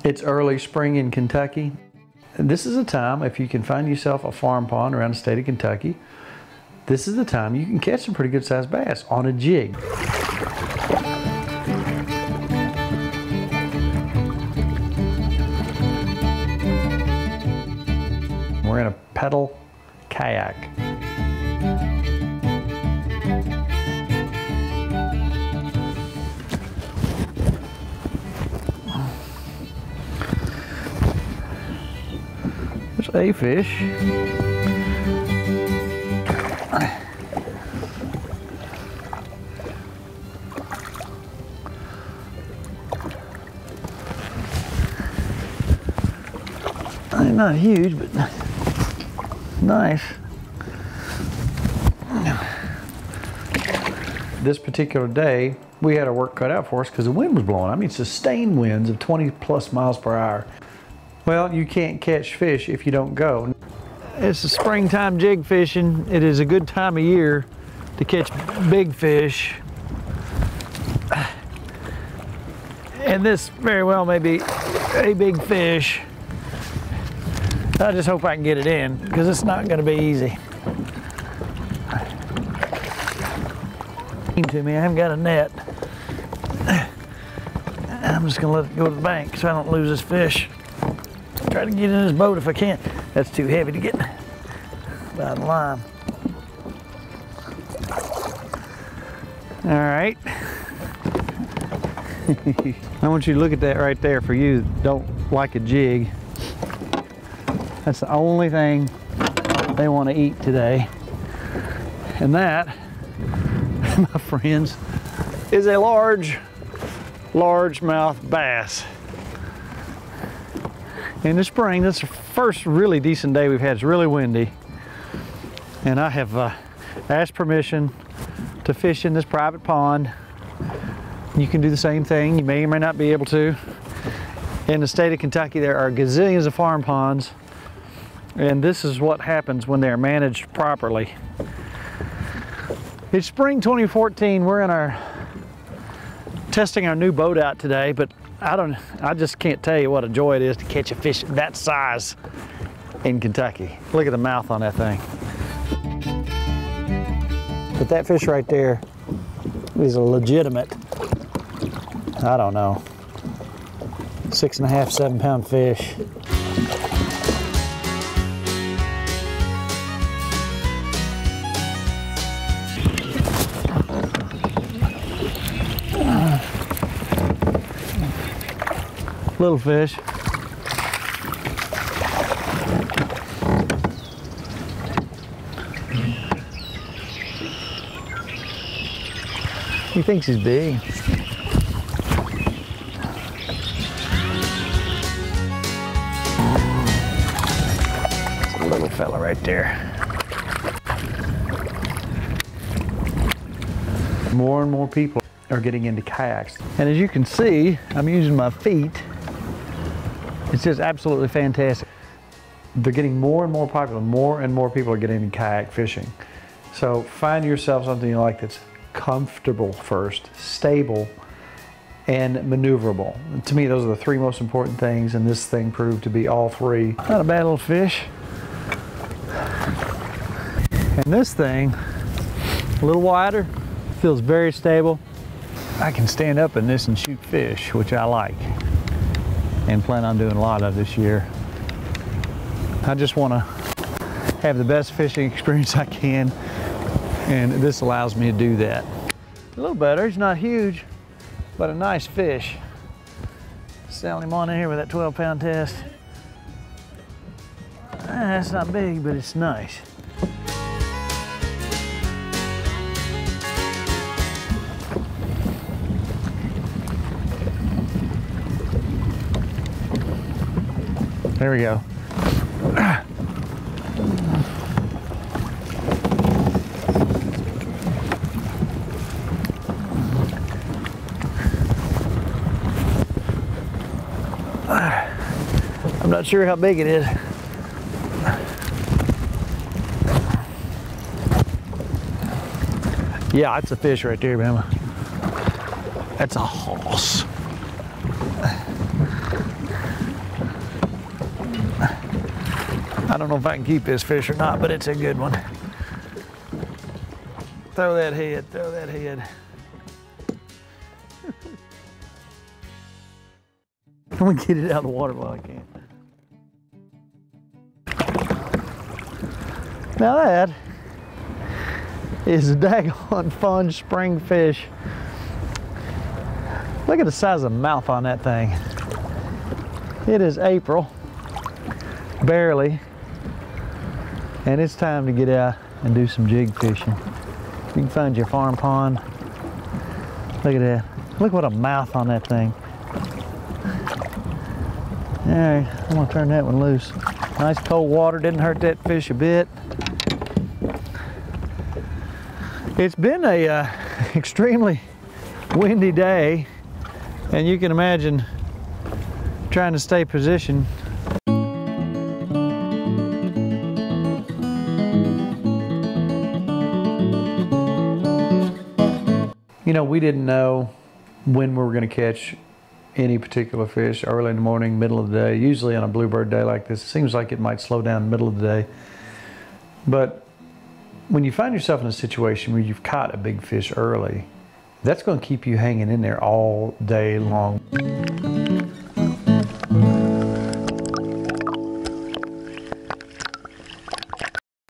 It's early spring in Kentucky. This is a time, if you can find yourself a farm pond around the state of Kentucky, this is the time you can catch some pretty good sized bass on a jig. We're in a pedal kayak. There's a fish. Not huge, but nice. This particular day, we had our work cut out for us because the wind was blowing. I mean, sustained winds of 20+ miles per hour. Well, you can't catch fish if you don't go. It's a springtime jig fishing. It is a good time of year to catch big fish. And this very well may be a big fish. I just hope I can get it in, because it's not going to be easy. To me, I haven't got a net. I'm just going to let it go to the bank so I don't lose this fish. Try to get in this boat if I can. That's too heavy to get by the line. All right. I want you to look at that right there. For you that don't like a jig, that's the only thing they want to eat today. And that, my friends, is a largemouth bass. In the spring, this is the first really decent day we've had. It's really windy. And I have asked permission to fish in this private pond. You can do the same thing. You may or may not be able to. In the state of Kentucky, there are gazillions of farm ponds. And this is what happens when they're managed properly. It's spring 2014. We're in our testing our new boat out today, but I just can't tell you what a joy it is to catch a fish that size in Kentucky. Look at the mouth on that thing. But that fish right there is a legitimate, I don't know, 6.5, 7 pound fish. Little fish. He thinks he's big. It's a little fella right there. More and more people are getting into kayaks. And as you can see, I'm using my feet. It's just absolutely fantastic. They're getting more and more popular. More and more people are getting into kayak fishing. So find yourself something you like that's comfortable first, stable, and maneuverable. To me, those are the three most important things, and this thing proved to be all three. Not a bad little fish. And this thing, a little wider, feels very stable. I can stand up in this and shoot fish, which I like, and plan on doing a lot of this year. I just want to have the best fishing experience I can, and this allows me to do that. A little better. He's not huge, but a nice fish. Selling him on in here with that 12-pound test. It's not big, but it's nice. There we go. I'm not sure how big it is. Yeah, that's a fish right there, man. That's a horse. I don't know if I can keep this fish or not, but it's a good one. Throw that head, throw that head. I'm gonna get it out of the water while I can. Now that is a daggone fun spring fish. Look at the size of the mouth on that thing. It is April, barely, and it's time to get out and do some jig fishing. You can find your farm pond. Look at that. Look what a mouth on that thing. All right, I'm gonna turn that one loose. Nice cold water, didn't hurt that fish a bit. It's been a extremely windy day, and you can imagine trying to stay positioned. You know, we didn't know when we were going to catch any particular fish, early in the morning, middle of the day. Usually on a bluebird day like this, it seems like it might slow down in the middle of the day. But when you find yourself in a situation where you've caught a big fish early, that's going to keep you hanging in there all day long.